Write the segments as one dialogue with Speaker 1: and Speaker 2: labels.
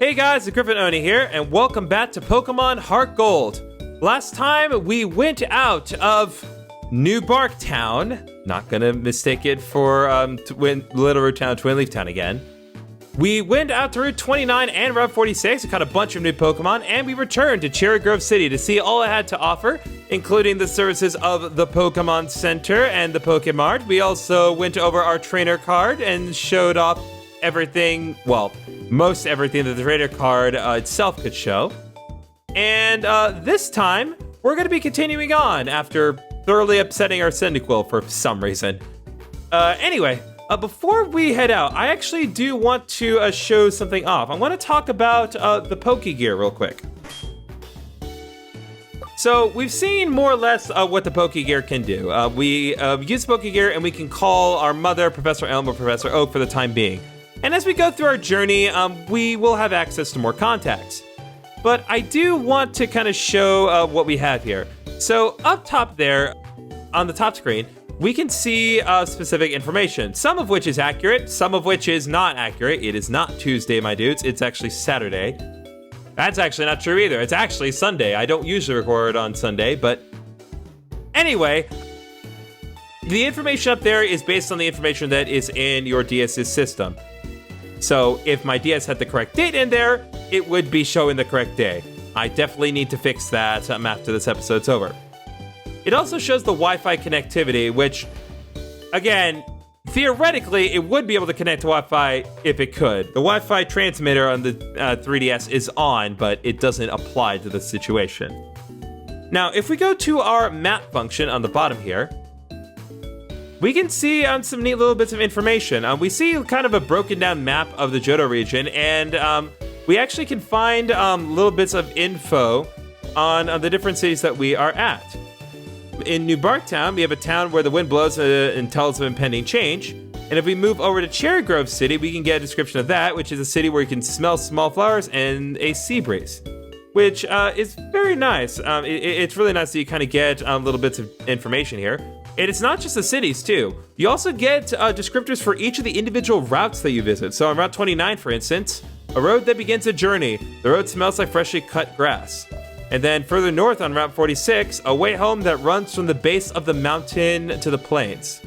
Speaker 1: Hey guys, it's Griffin Oni here, and welcome back to Pokémon HeartGold. Last time we went out of New Bark Town, not gonna mistake it for Little Root Town, Twin Leaf Town again. We went out to Route 29 and Route 46, we caught a bunch of new Pokemon, and we returned to Cherry Grove City to see all it had to offer, including the services of the Pokemon Center and the Pokemart. We also went over our trainer card and showed off everything, well, most everything that the trainer card itself could show. And this time, we're going to be continuing on after thoroughly upsetting our Cyndaquil for some reason. Anyway, before we head out, I actually do want to show something off. I want to talk about the Pokegear real quick. So we've seen more or less what the Pokegear can do. We use Pokegear and we can call our mother, Professor Elm or Professor Oak for the time being. And as we go through our journey, we will have access to more contacts. But I do want to kind of show what we have here. So up top there, on the top screen, we can see specific information, some of which is accurate, some of which is not accurate. It is not Tuesday, my dudes. It's actually Saturday. That's actually not true either. It's actually Sunday. I don't usually record on Sunday, but anyway, the information up there is based on the information that is in your DS's system. So if my DS had the correct date in there, it would be showing the correct day. I definitely need to fix that after this episode's over. It also shows the Wi-Fi connectivity, which, again, theoretically, it would be able to connect to Wi-Fi if it could. The Wi-Fi transmitter on the 3DS is on, but it doesn't apply to the situation. Now, if we go to our map function on the bottom here, we can see some neat little bits of information. We see kind of a broken down map of the Johto region, and we actually can find little bits of info on the different cities that we are at. In New Bark Town, we have a town where the wind blows and tells of impending change. And if we move over to Cherry Grove City, we can get a description of that, which is a city where you can smell small flowers and a sea breeze, which is very nice. It's really nice that you kind of get little bits of information here. And it's not just the cities, too. You also get descriptors for each of the individual routes that you visit. So on Route 29, for instance, a road that begins a journey. The road smells like freshly cut grass. And then further north on Route 46, a way home that runs from the base of the mountain to the plains.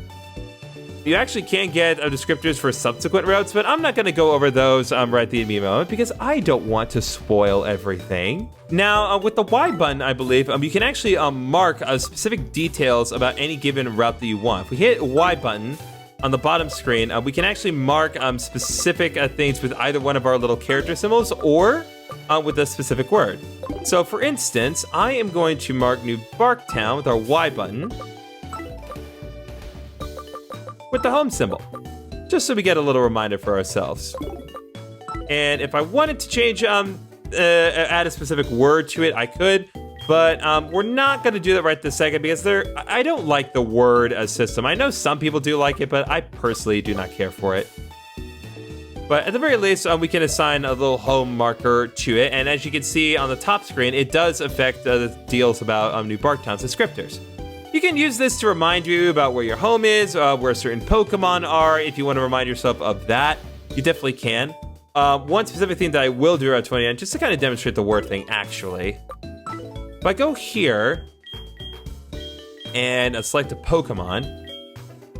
Speaker 1: You actually can get descriptors for subsequent routes, but I'm not going to go over those right at the immediate moment because I don't want to spoil everything. Now, with the Y button, I believe, you can actually mark specific details about any given route that you want. If we hit Y button on the bottom screen, we can actually mark specific things with either one of our little character symbols or with a specific word. So, for instance, I am going to mark New Bark Town with our Y button with the home symbol, just so we get a little reminder for ourselves. And if I wanted to change, add a specific word to it, I could, but we're not going to do that right this second because I don't like the word system. I know some people do like it, but I personally do not care for it. But at the very least, we can assign a little home marker to it, and as you can see on the top screen, it does affect the deals about New Bark Town's descriptors. You can use this to remind you about where your home is, where certain Pokemon are. If you want to remind yourself of that, you definitely can. One specific thing that I will do at 29, just to kind of demonstrate the word thing, actually. If I go here and select a Pokemon,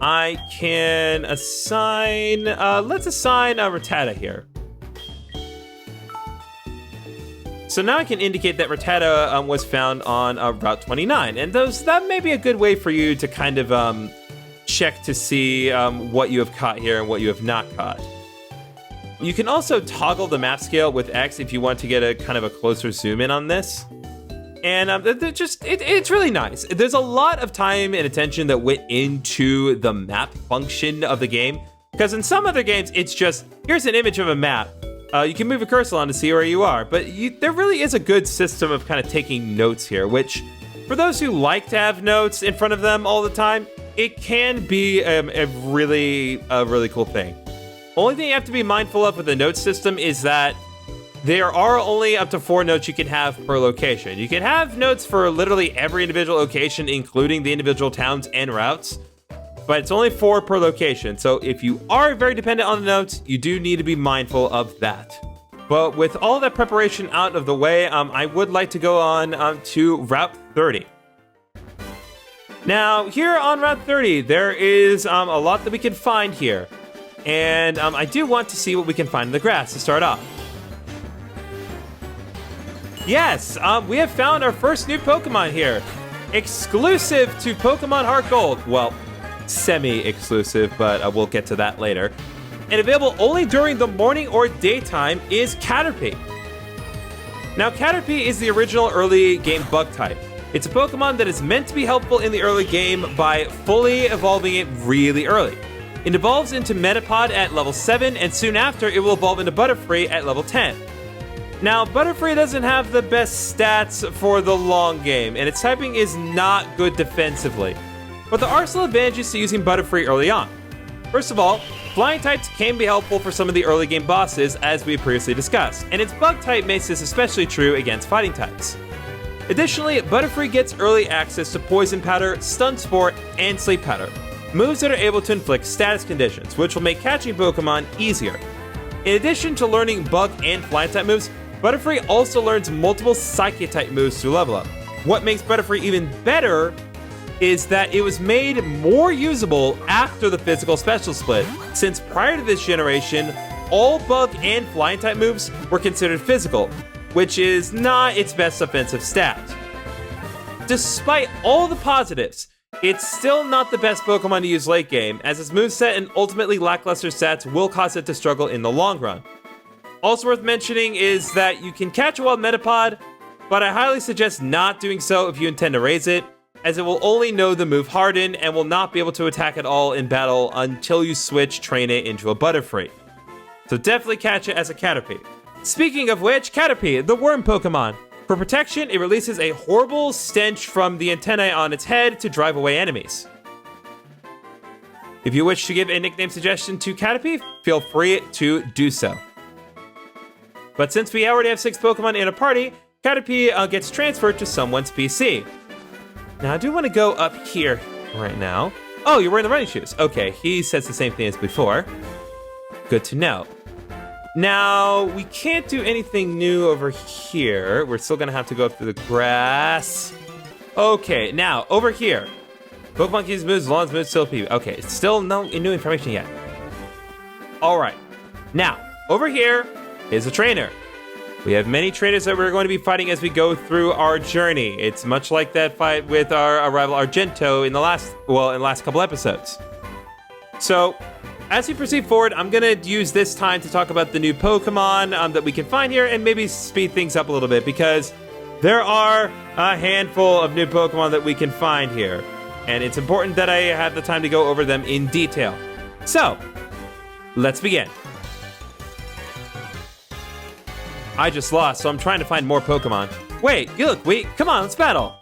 Speaker 1: I can assign, let's assign Rattata here. So now I can indicate that Rattata was found on Route 29, and that may be a good way for you to kind of check to see what you have caught here and what you have not caught. You can also toggle the map scale with X if you want to get a kind of a closer zoom in on this. And it's really nice. There's a lot of time and attention that went into the map function of the game, because in some other games, it's just, here's an image of a map. You can move a cursor on to see where you are, but there really is a good system of kind of taking notes here, which for those who like to have notes in front of them all the time, it can be a really cool thing. Only thing you have to be mindful of with the note system is that there are only up to 4 notes you can have per location. You can have notes for literally every individual location, including the individual towns and routes, but it's only 4 per location. So if you are very dependent on the notes, you do need to be mindful of that. But with all that preparation out of the way, I would like to go on to Route 30. Now, here on Route 30, there is a lot that we can find here. And I do want to see what we can find in the grass to start off. Yes, we have found our first new Pokemon here. Exclusive to Pokemon HeartGold. Well, semi-exclusive, but we'll get to that later. And available only during the morning or daytime is Caterpie. Now, Caterpie is the original early game bug type. It's a Pokemon that is meant to be helpful in the early game by fully evolving it really early. It evolves into Metapod at level 7, and soon after, it will evolve into Butterfree at level 10. Now, Butterfree doesn't have the best stats for the long game, and its typing is not good defensively. But there are still advantages to using Butterfree early on. First of all, flying types can be helpful for some of the early game bosses, as we previously discussed, and its bug type makes this especially true against fighting types. Additionally, Butterfree gets early access to Poison Powder, Stun Spore, and Sleep Powder, moves that are able to inflict status conditions, which will make catching Pokemon easier. In addition to learning bug and flying type moves, Butterfree also learns multiple Psychic type moves to level up. What makes Butterfree even better is that it was made more usable after the physical special split, since prior to this generation, all bug and flying type moves were considered physical, which is not its best offensive stat. Despite all the positives, it's still not the best Pokemon to use late game, as its moveset and ultimately lackluster stats will cause it to struggle in the long run. Also worth mentioning is that you can catch a wild Metapod, but I highly suggest not doing so if you intend to raise it, as it will only know the move Harden and will not be able to attack at all in battle until you train it into a Butterfree. So definitely catch it as a Caterpie. Speaking of which, Caterpie, the worm Pokemon. For protection, it releases a horrible stench from the antennae on its head to drive away enemies. If you wish to give a nickname suggestion to Caterpie, feel free to do so. But since we already have 6 Pokemon in a party, Caterpie gets transferred to someone's PC. Now, I do want to go up here right now. Oh, you're wearing the running shoes. Okay, he says the same thing as before. Good to know. Now, we can't do anything new over here. We're still going to have to go up through the grass. Okay, now, over here. Pokemon can use moves as long as moves still PvP. Okay, still no new information yet. All right. Now, over here is a trainer. We have many trainers that we're going to be fighting as we go through our journey. It's much like that fight with our rival Argento in the last couple episodes. So, as we proceed forward, I'm going to use this time to talk about the new Pokemon that we can find here and maybe speed things up a little bit because there are a handful of new Pokemon that we can find here. And it's important that I have the time to go over them in detail. So, let's begin. I just lost, so I'm trying to find more Pokemon. Wait, come on, let's battle.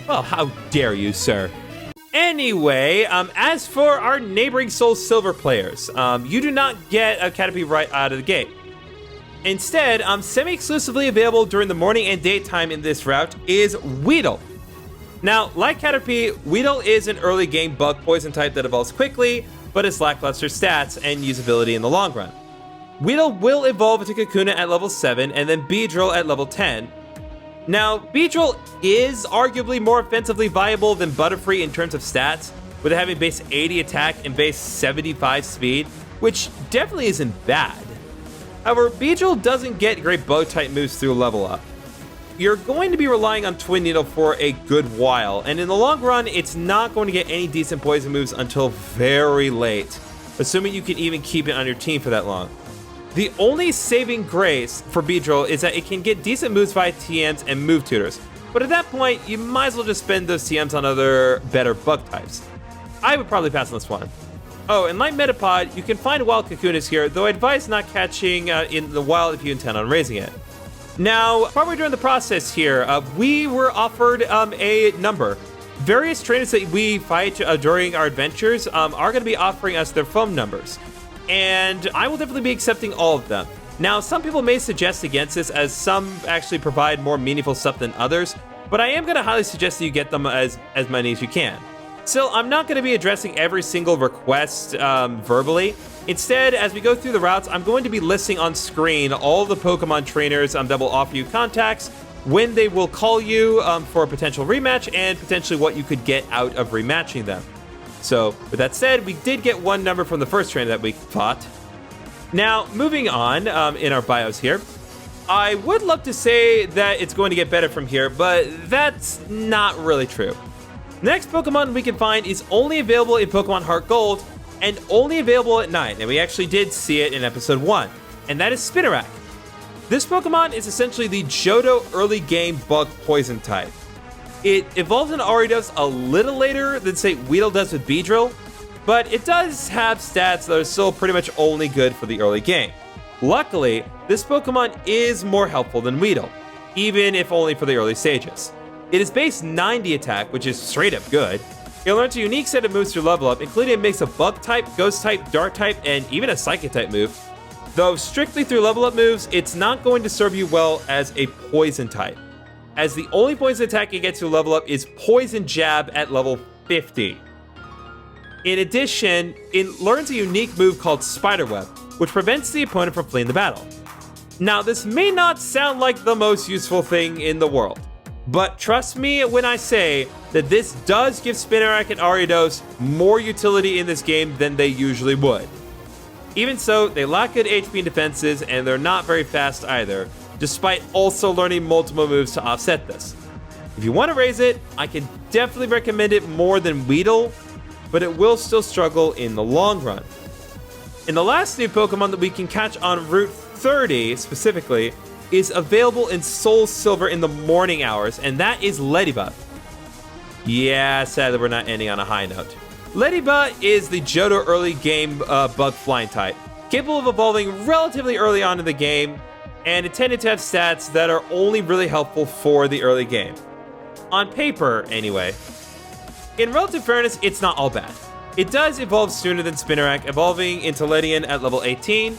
Speaker 1: Well, how dare you, sir. Anyway, as for our neighboring Soul Silver players, you do not get a Caterpie right out of the gate. Instead, semi-exclusively available during the morning and daytime in this route is Weedle. Now, like Caterpie, Weedle is an early game bug poison type that evolves quickly, but has lackluster stats and usability in the long run. Weedle will evolve into Kakuna at level 7 and then Beedrill at level 10. Now, Beedrill is arguably more offensively viable than Butterfree in terms of stats, with it having base 80 attack and base 75 speed, which definitely isn't bad. However, Beedrill doesn't get great bug type moves through level up. You're going to be relying on Twin Needle for a good while, and in the long run, it's not going to get any decent poison moves until very late, assuming you can even keep it on your team for that long. The only saving grace for Beedrill is that it can get decent moves via TMs and move tutors, but at that point, you might as well just spend those TMs on other, better bug types. I would probably pass on this one. Oh, and like Metapod, you can find wild Kakunas here, though I advise not catching in the wild if you intend on raising it. Now, while we're doing the process here, we were offered a number. Various trainers that we fight during our adventures are going to be offering us their phone numbers. And I will definitely be accepting all of them. Now, some people may suggest against this, as some actually provide more meaningful stuff than others, but I am going to highly suggest that you get them as many as you can. Still, I'm not going to be addressing every single request verbally. Instead, as we go through the routes, I'm going to be listing on screen all the Pokemon trainers that will offer you contacts, when they will call you for a potential rematch, and potentially what you could get out of rematching them. So, with that said, we did get one number from the first trainer that we fought. Now, moving on in our bios here, I would love to say that it's going to get better from here, but that's not really true. The next Pokemon we can find is only available in Pokemon HeartGold, and only available at night, and we actually did see it in episode 1, and that is Spinarak. This Pokemon is essentially the Johto early game bug poison type. It evolves into Ariados a little later than, say, Weedle does with Beedrill, but it does have stats that are still pretty much only good for the early game. Luckily, this Pokemon is more helpful than Weedle, even if only for the early stages. It is base 90 attack, which is straight up good. It learns a unique set of moves through level up, including a mix of bug type, ghost type, dark type, and even a psychic type move. Though strictly through level up moves, it's not going to serve you well as a poison type, as the only poison attack it gets through level up is Poison Jab at level 50. In addition, it learns a unique move called Spiderweb, which prevents the opponent from fleeing the battle. Now, this may not sound like the most useful thing in the world, but trust me when I say that this does give Spinarak and Ariados more utility in this game than they usually would. Even so, they lack good HP and defenses, and they're not very fast either, despite also learning multiple moves to offset this. If you want to raise it, I can definitely recommend it more than Weedle, but it will still struggle in the long run. And the last new Pokemon that we can catch on Route 30 specifically is available in Soul Silver in the morning hours, and that is Ladybug. Yeah, sadly we're not ending on a high note. Ladybug is the Johto early game bug flying type, capable of evolving relatively early on in the game, and intended to have stats that are only really helpful for the early game. On paper, anyway. In relative fairness, it's not all bad. It does evolve sooner than Spinarak, evolving into Ledian at level 18.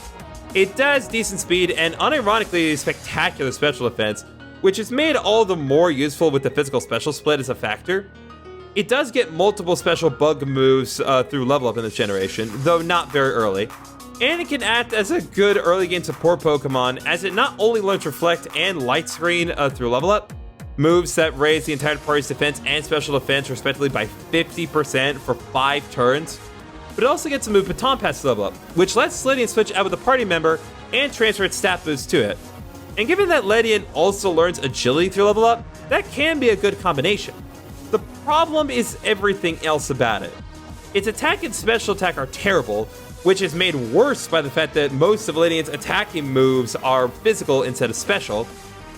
Speaker 1: It does decent speed and unironically spectacular special defense, which is made all the more useful with the physical special split as a factor. It does get multiple special bug moves through level up in this generation, though not very early. And it can act as a good early game support Pokemon, as it not only learns Reflect and Light Screen through level up, moves that raise the entire party's defense and special defense respectively by 50% for 5 turns, but it also gets a move Baton Pass level up, which lets Ledian switch out with a party member and transfer its stat boost to it. And given that Ledian also learns Agility through level up, that can be a good combination. The problem is everything else about it. Its attack and special attack are terrible, which is made worse by the fact that most of Ledian's attacking moves are physical instead of special.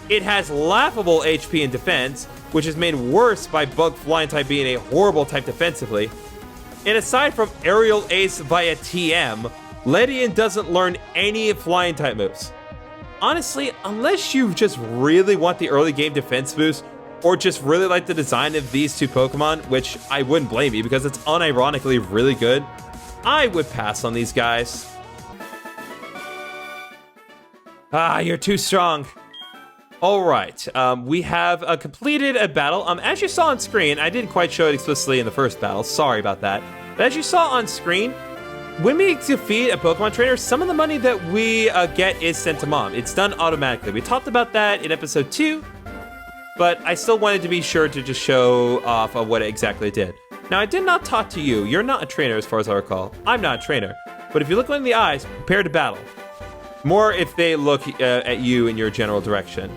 Speaker 1: It has laughable HP and defense, which is made worse by Bug Flying type being a horrible type defensively. And aside from Aerial Ace via TM, Ledian doesn't learn any flying type moves. Honestly, unless you just really want the early game defense boost, or just really like the design of these two Pokemon, which I wouldn't blame you because it's unironically really good, I would pass on these guys. Ah, you're too strong. All right, we have completed a battle. As you saw on screen, I didn't quite show it explicitly in the first battle. Sorry about that. But as you saw on screen, when we defeat a Pokemon trainer, some of the money that we get is sent to Mom. It's done automatically. We talked about that in episode 2, but I still wanted to be sure to just show off of what it exactly did. Now, I did not talk to you. You're not a trainer as far as I recall. I'm not a trainer. But if you look in the eyes, prepare to battle. More if they look at you in your general direction.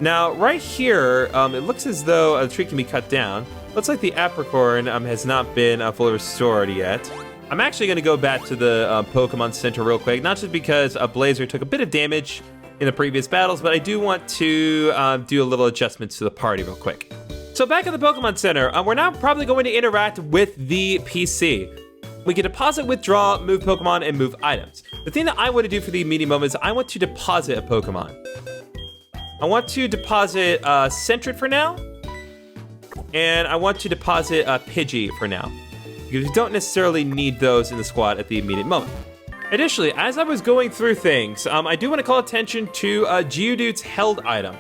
Speaker 1: Now, right here, it looks as though a tree can be cut down. Looks like the apricorn has not been fully restored yet. I'm actually going to go back to the Pokemon Center real quick, not just because Blazer took a bit of damage in the previous battles, but I do want to do a little adjustments to the party real quick. So back at the Pokemon Center, we're now probably going to interact with the PC. We can deposit, withdraw, move Pokemon, and move items. The thing that I want to do for the immediate moment is I want to deposit a Pokemon. I want to deposit Sentret for now, and I want to deposit Pidgey for now, because you don't necessarily need those in the squad at the immediate moment. Additionally, as I was going through things, I do want to call attention to Geodude's held item.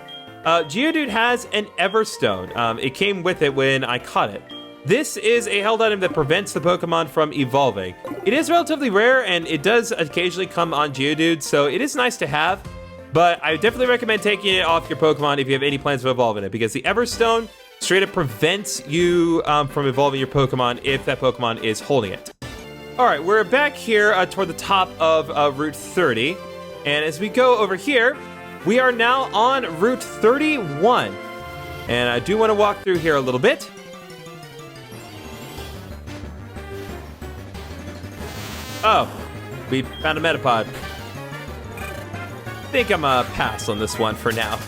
Speaker 1: Geodude has an Everstone. It came with it when I caught it. This is a held item that prevents the Pokemon from evolving. It is relatively rare, and it does occasionally come on Geodude, so it is nice to have, but I definitely recommend taking it off your Pokemon if you have any plans of evolving it, because the Everstone straight up prevents you from evolving your Pokemon if that Pokemon is holding it. All right, we're back here toward the top of Route 30, and as we go over here, we are now on Route 31, and I do want to walk through here a little bit. Oh, we found a Metapod. I think I'm gonna pass on this one for now.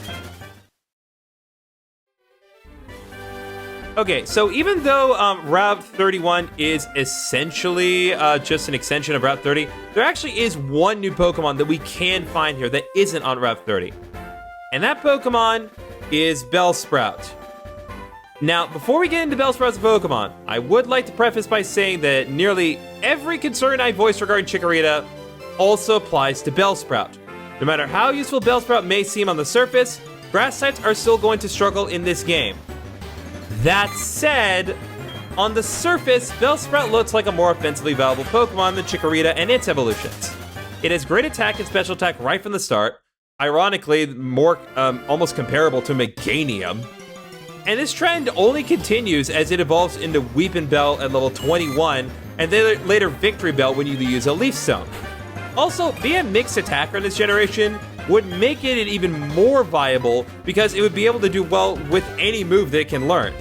Speaker 1: Okay, so even though Route 31 is essentially just an extension of Route 30, there actually is one new Pokemon that we can find here that isn't on Route 30. And that Pokemon is Bellsprout. Now, before we get into Bellsprout's Pokemon, I would like to preface by saying that nearly every concern I voiced regarding Chikorita also applies to Bellsprout. No matter how useful Bellsprout may seem on the surface, grass types are still going to struggle in this game. That said, on the surface, Bellsprout looks like a more offensively valuable Pokemon than Chikorita and its evolutions. It has great attack and special attack right from the start, ironically more almost comparable to Meganium. And this trend only continues as it evolves into Weepin' Bell at level 21, and then later Victory Bell when you use a Leaf Stone. Also, being a mixed attacker in this generation would make it even more viable because it would be able to do well with any move that it can learn.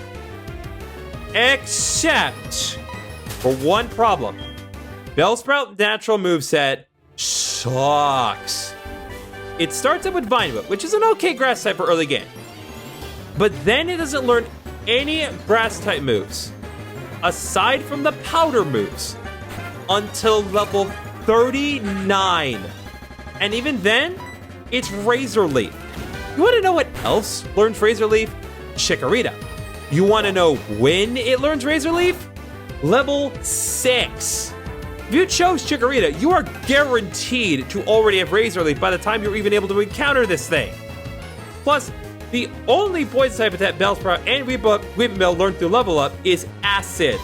Speaker 1: Except for one problem. Bellsprout's natural moveset sucks. It starts up with Vine Whip, which is an okay grass type for early game. But then it doesn't learn any grass type moves, aside from the powder moves, until level 39. And even then, it's Razor Leaf. You want to know what else learns Razor Leaf? Chikorita. You want to know when it learns Razor Leaf? Level 6. If you chose Chikorita, you are guaranteed to already have Razor Leaf by the time you're even able to encounter this thing. Plus, the only poison type attack Bellsprout and Weepin' Bell learn through level up is Acid,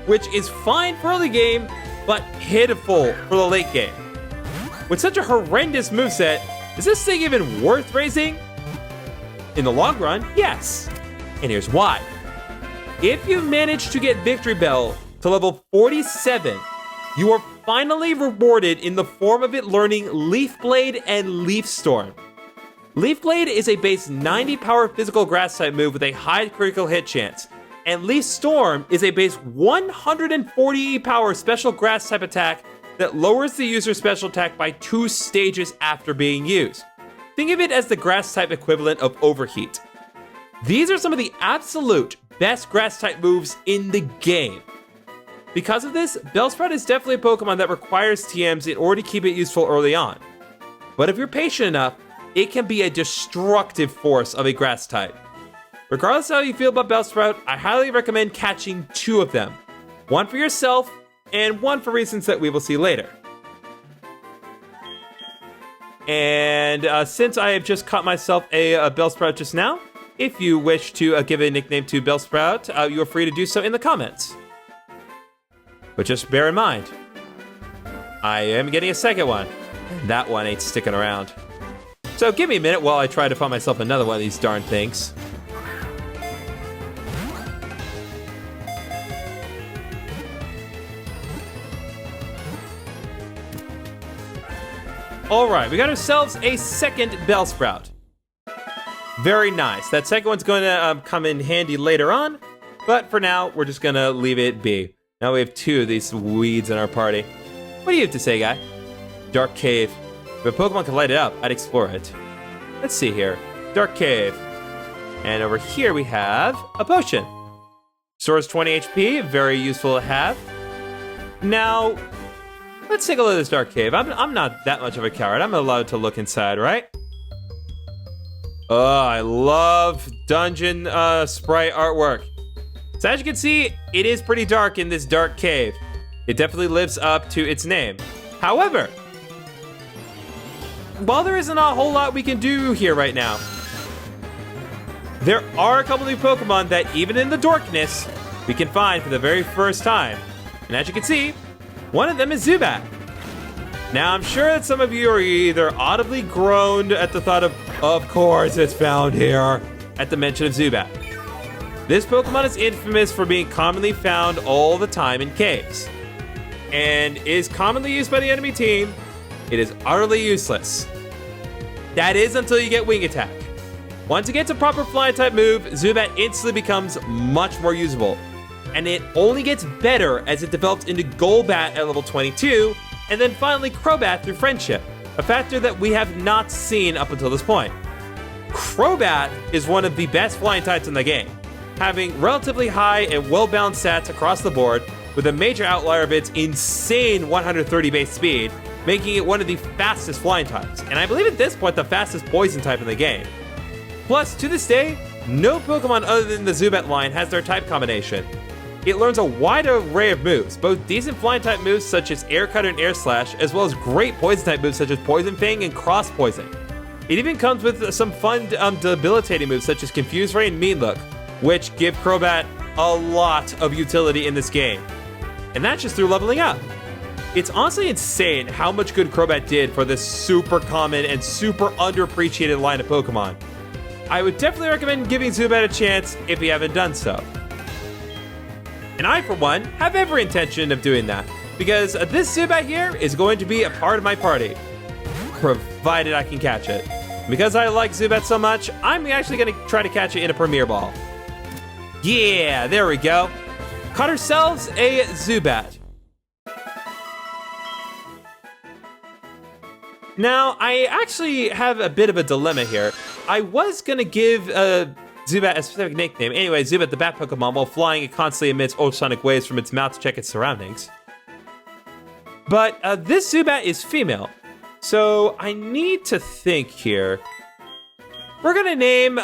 Speaker 1: which is fine for early game, but pitiful for the late game. With such a horrendous moveset, is this thing even worth raising? In the long run, yes. And here's why. If you manage to get Victory Bell to level 47, you are finally rewarded in the form of it learning Leaf Blade and Leaf Storm. Leaf Blade is a base 90 power physical grass type move with a high critical hit chance, and Leaf Storm is a base 140 power special grass type attack that lowers the user's special attack by 2 stages after being used. Think of it as the grass type equivalent of Overheat. These are some of the absolute best grass type moves in the game. Because of this, Bellsprout is definitely a Pokemon that requires TMs in order to keep it useful early on. But if you're patient enough, it can be a destructive force of a grass type. Regardless of how you feel about Bellsprout, I highly recommend catching 2 of them. One for yourself, and one for reasons that we will see later. And since I have just caught myself a Bellsprout just now, if you wish to give a nickname to Bellsprout, you are free to do so in the comments. But just bear in mind, I am getting a second one, and that one ain't sticking around. So give me a minute while I try to find myself another one of these darn things. Alright, we got ourselves a second Bellsprout. Very nice. That second one's going to come in handy later on, but for now, we're just going to leave it be. Now we have 2 of these weeds in our party. What do you have to say, guy? Dark Cave. If a Pokemon could light it up, I'd explore it. Let's see here. Dark Cave. And over here we have a potion. Stores 20 HP, very useful to have. Now, let's take a look at this Dark Cave. I'm not that much of a coward. I'm allowed to look inside, right? Oh, I love dungeon sprite artwork. So as you can see, it is pretty dark in this Dark Cave. It definitely lives up to its name. However, while there isn't a whole lot we can do here right now, there are a couple new Pokemon that, even in the darkness, we can find for the very first time. And as you can see, one of them is Zubat. Now, I'm sure that some of you are either audibly groaned at the thought of course it's found here, at the mention of Zubat. This Pokemon is infamous for being commonly found all the time in caves, and is commonly used by the enemy team. It is utterly useless. That is until you get Wing Attack. Once it gets a proper Flying type move, Zubat instantly becomes much more usable, and it only gets better as it develops into Golbat at level 22, and then finally Crobat through Friendship, a factor that we have not seen up until this point. Crobat is one of the best Flying types in the game, having relatively high and well-balanced stats across the board, with a major outlier of its insane 130 base speed, making it one of the fastest Flying types, and I believe at this point the fastest Poison type in the game. Plus, to this day, no Pokemon other than the Zubat line has their type combination. It learns a wide array of moves, both decent Flying type moves such as Air Cutter and Air Slash, as well as great Poison type moves such as Poison Fang and Cross Poison. It even comes with some fun debilitating moves such as Confuse Ray and Mean Look, which give Crobat a lot of utility in this game. And that's just through leveling up. It's honestly insane how much good Crobat did for this super common and super underappreciated line of Pokemon. I would definitely recommend giving Zubat a chance if you haven't done so. And I, for one, have every intention of doing that, because this Zubat here is going to be a part of my party, provided I can catch it. Because I like Zubat so much, I'm actually going to try to catch it in a Premier Ball. Yeah, there we go. Caught ourselves a Zubat. Now, I actually have a bit of a dilemma here. I was going to give Zubat a specific nickname. Anyway, Zubat the Bat Pokemon, while flying, it constantly emits ultrasonic waves from its mouth to check its surroundings. But this Zubat is female, so I need to think here. We're going to name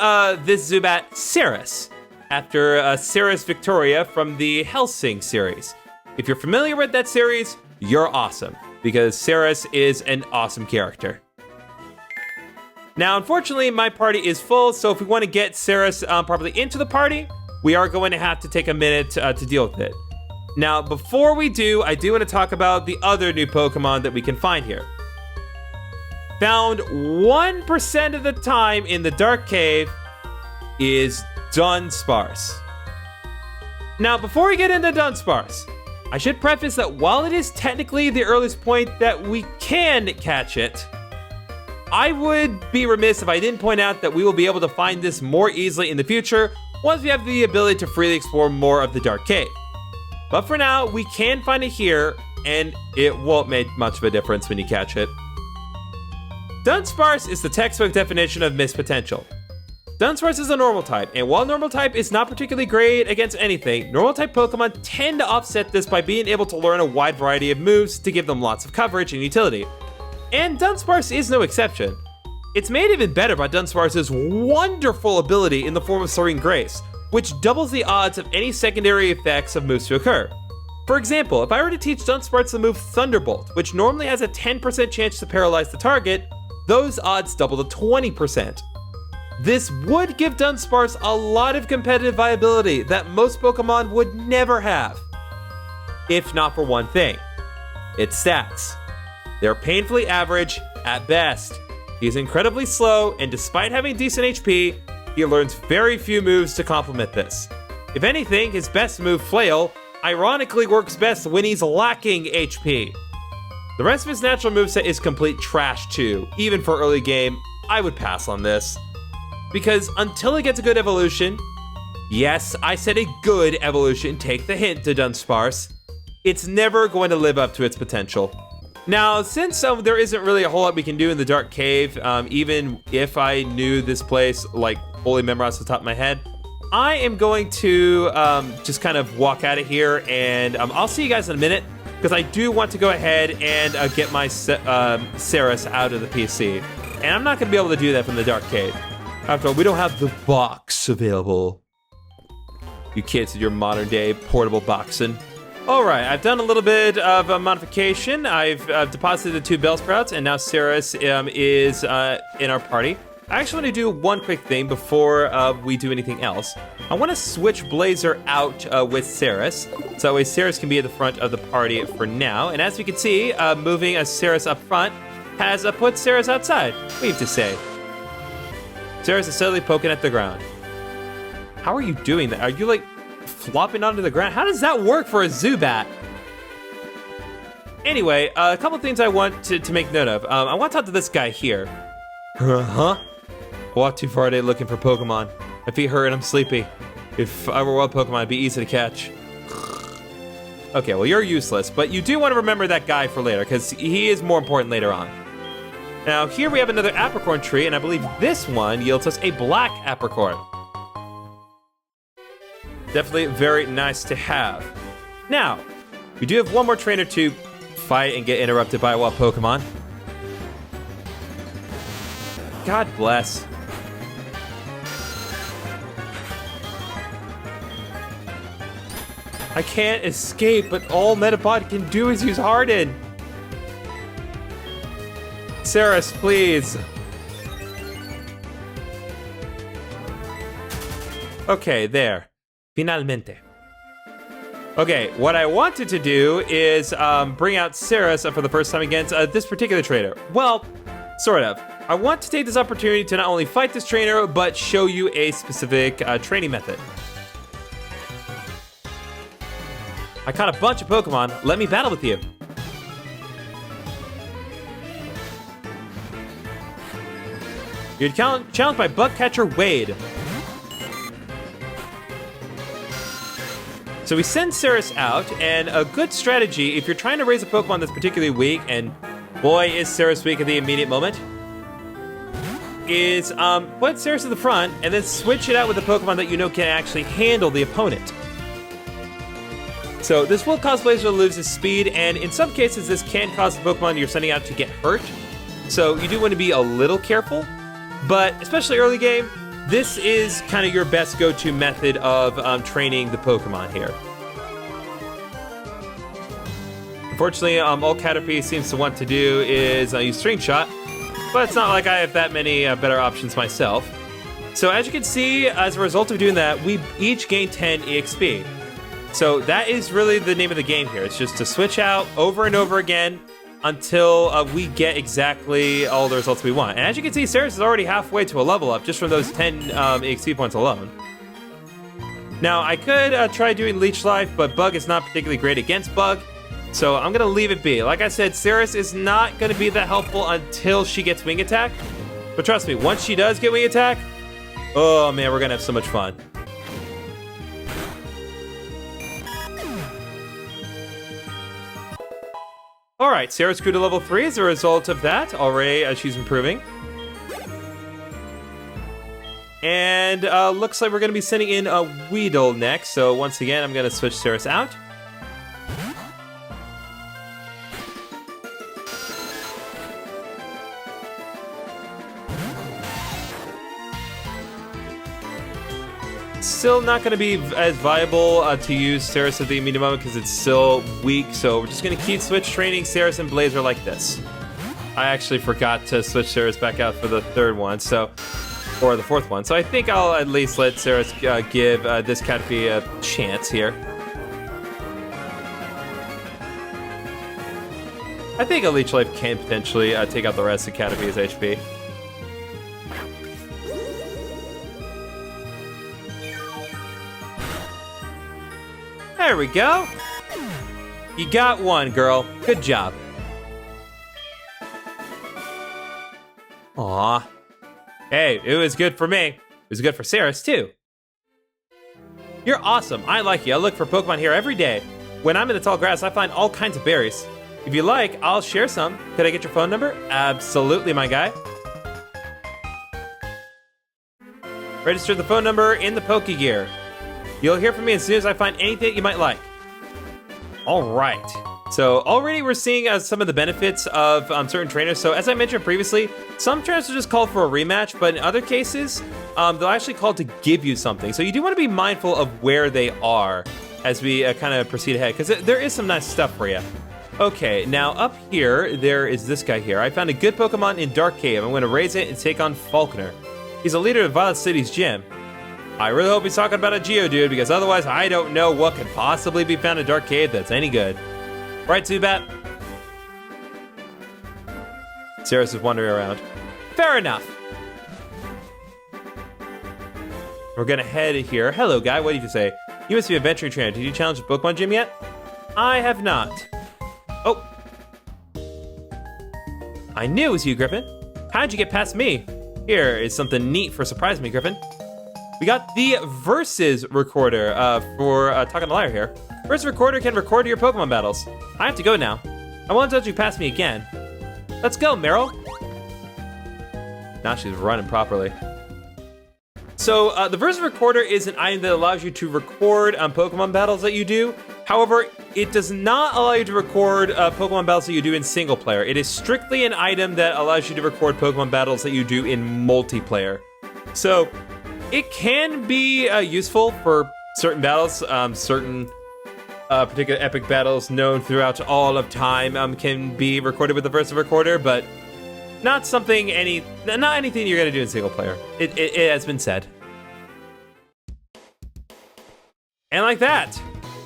Speaker 1: this Zubat Ceres, after Ceres Victoria from the Hellsing series. If you're familiar with that series, you're awesome, because Ceres is an awesome character. Now, unfortunately, my party is full, so if we want to get Ceres properly into the party, we are going to have to take a minute to deal with it. Now, before we do, I do want to talk about the other new Pokemon that we can find here. Found 1% of the time in the Dark Cave is Dunsparce. Now, before we get into Dunsparce, I should preface that while it is technically the earliest point that we can catch it, I would be remiss if I didn't point out that we will be able to find this more easily in the future once we have the ability to freely explore more of the Dark Cave. But for now, we can find it here, and it won't make much of a difference when you catch it. Dunsparce is the textbook definition of missed potential. Dunsparce is a normal type, and while normal type is not particularly great against anything, normal type Pokemon tend to offset this by being able to learn a wide variety of moves to give them lots of coverage and utility. And Dunsparce is no exception. It's made even better by Dunsparce's wonderful ability in the form of Serene Grace, which doubles the odds of any secondary effects of moves to occur. For example, if I were to teach Dunsparce the move Thunderbolt, which normally has a 10% chance to paralyze the target, those odds double to 20%. This would give Dunsparce a lot of competitive viability that most Pokemon would never have. If not for one thing, its stats. They're painfully average at best. He's incredibly slow, and despite having decent HP, he learns very few moves to complement this. If anything, his best move, Flail, ironically works best when he's lacking HP. The rest of his natural moveset is complete trash too. Even for early game, I would pass on this. Because until it gets a good evolution, yes, I said a good evolution, take the hint to Dunsparce, it's never going to live up to its potential. Now, since there isn't really a whole lot we can do in the Dark Cave, even if I knew this place, like, fully memorized off the top of my head, I am going to just kind of walk out of here, and I'll see you guys in a minute, because I do want to go ahead and get my Ceres out of the PC. And I'm not going to be able to do that from the Dark Cave. After all, we don't have the box available. You kids with your modern day portable boxing. Alright, I've done a little bit of a modification. I've deposited the 2 Bellsprouts, and now Ceres is in our party. I actually want to do one quick thing before we do anything else. I want to switch Blazer out with Ceres, so that way Ceres can be at the front of the party for now. And as we can see, moving Ceres up front has put Ceres outside. What do you have to say? Ceres is steadily poking at the ground. How are you doing that? Are you like flopping onto the ground? How does that work for a Zubat? Anyway, a couple things I want to make note of. I want to talk to this guy here. Huh? I walked too far today looking for Pokemon. My feet hurt and I'm sleepy. If I were a wild Pokemon, it'd be easy to catch. Okay, well, you're useless, but you do want to remember that guy for later, because he is more important later on. Now, here we have another apricorn tree, and I believe this one yields us a black apricorn. Definitely very nice to have. Now, we do have one more trainer to fight and get interrupted by a wild Pokemon. God bless. I can't escape, but all Metapod can do is use Harden. Ceres, please. Okay, there. Finalmente. Okay, what I wanted to do is bring out Ceres for the first time against this particular trainer. Well, sort of. I want to take this opportunity to not only fight this trainer, but show you a specific training method. I caught a bunch of Pokemon. Let me battle with you. You're challenged by Bug Catcher Wade. So we send Ceres out, and a good strategy, if you're trying to raise a Pokemon that's particularly weak, and boy is Ceres weak at the immediate moment, is put Ceres to the front, and then switch it out with a Pokemon that you know can actually handle the opponent. So this will cause Blazer to lose his speed, and in some cases this can cause the Pokemon you're sending out to get hurt. So you do want to be a little careful, but especially early game, this is kind of your best go-to method of training the Pokemon here. Unfortunately, all Caterpie seems to want to do is use String Shot, but it's not like I have that many better options myself. So as you can see, as a result of doing that, we each gain 10 EXP. So that is really the name of the game here. It's just to switch out over and over again until we get exactly all the results we want. And as you can see, Ceres is already halfway to a level up just from those 10 EXP points alone. Now, I could try doing Leech Life, but Bug is not particularly great against Bug, so I'm going to leave it be. Like I said, Ceres is not going to be that helpful until she gets Wing Attack. But trust me, once she does get Wing Attack, oh man, we're going to have so much fun. Alright, Ceres grew to level 3 as a result of that. Already, she's improving. And looks like we're going to be sending in a Weedle next. So once again, I'm going to switch Ceres out. Still not going to be as viable to use Ceres at the immediate moment because it's still weak, so we're just going to keep switch training Ceres and Blazer like this. I actually forgot to switch Ceres back out for the third one, or the fourth one, so I think I'll at least let Ceres give this Caterpie a chance here. I think a Leech Life can potentially take out the rest of Caterpie's HP. There we go. You got one, girl. Good job. Aw. Hey, it was good for me. It was good for Ceres, too. You're awesome. I like you. I look for Pokemon here every day. When I'm in the tall grass, I find all kinds of berries. If you like, I'll share some. Could I get your phone number? Absolutely, my guy. Register the phone number in the Pokégear. You'll hear from me as soon as I find anything you might like. All right. So already we're seeing some of the benefits of certain trainers. So as I mentioned previously, some trainers will just call for a rematch, but in other cases, they'll actually call to give you something. So you do want to be mindful of where they are as we kind of proceed ahead, because there is some nice stuff for you. Okay, now up here, there is this guy here. I found a good Pokemon in Dark Cave. I'm going to raise it and take on Falconer. He's a leader of Violet City's gym. I really hope he's talking about a Geodude, because otherwise I don't know what could possibly be found in Dark Cave that's any good. Right, Zubat? Saris is wandering around. Fair enough. We're gonna head here. Hello, guy. What did you say? You must be a venturing trainer. Did you challenge the Pokemon gym yet? I have not. Oh. I knew it was you, Griffin. How'd you get past me? Here is something neat for surprising me, Griffin. We got the Versus Recorder for Talking to Liar here. Versus Recorder can record your Pokemon battles. I have to go now. I won't let you pass me again. Let's go, Meryl. Now she's running properly. So the Versus Recorder is an item that allows you to record Pokemon battles that you do. However, it does not allow you to record Pokemon battles that you do in single player. It is strictly an item that allows you to record Pokemon battles that you do in multiplayer. So it can be useful for certain battles, certain particular epic battles known throughout all of time can be recorded with the Versus Recorder, but not anything you're gonna do in single player. It has been said. And like that,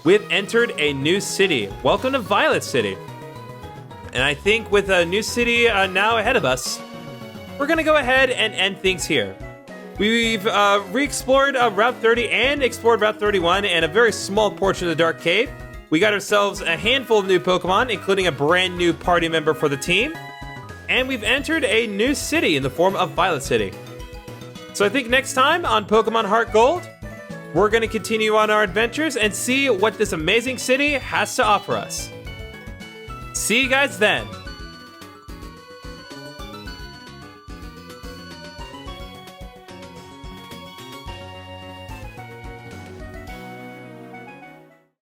Speaker 1: we've entered a new city. Welcome to Violet City. And I think with a new city now ahead of us, we're gonna go ahead and end things here. We've re-explored Route 30 and explored Route 31 and a very small portion of the Dark Cave. We got ourselves a handful of new Pokemon, including a brand new party member for the team. And we've entered a new city in the form of Violet City. So I think next time on Pokemon HeartGold, we're going to continue on our adventures and see what this amazing city has to offer us. See you guys then.